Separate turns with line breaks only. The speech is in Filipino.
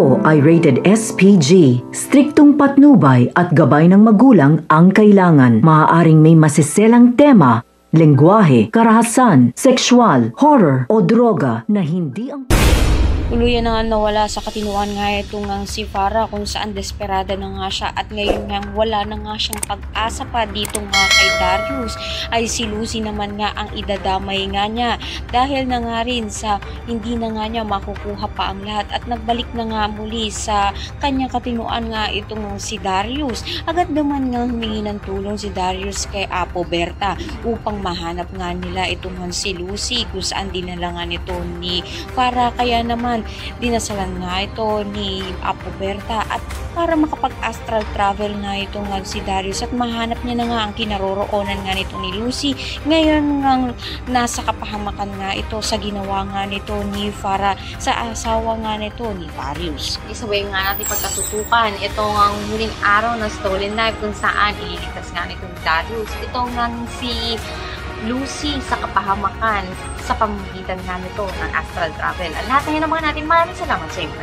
Ito ay rated SPG. Striktong patnubay at gabay ng magulang ang kailangan. Maaaring may masiselang tema, lengguwahe, karahasan, sexual, horror o droga na hindi ang...
Tuluyan na nga nawala sa katinuan nga itong si Farah, kung saan desperada na nga siya at ngayon nga wala na nga siyang pag-asa pa dito nga kay Darius, ay si Lucy naman nga ang idadamay nga niya dahil na nga rin sa hindi na nga niya makukuha pa ang lahat at nagbalik na nga muli sa kanyang katinuan nga itong si Darius. Agad naman nga humingi ng tulong si Darius kay Apo Berta upang mahanap nga nila itong si Lucy, kung saan dinala nga nito ni Farah. Kaya naman dinasalan nga ito ni Apo Berta at para makapag-astral travel nga ito nga si Darius at mahanap niya na nga ang kinaroroonan nga nito ni Lucy. Ngayon nga nasa kapahamakan nga ito sa ginawa nga nito ni Farah sa asawa nga nito ni Darius.
Isabay nga natin pagkatutukan itong ang huling araw ng stolen life kung saan ililigtas nga nito ni Darius. Ito nga si Lucy sa kapahamakan sa pamamagitan nga nito ng astral travel. At lahat na yun naman natin, maraming salamat sa inyo.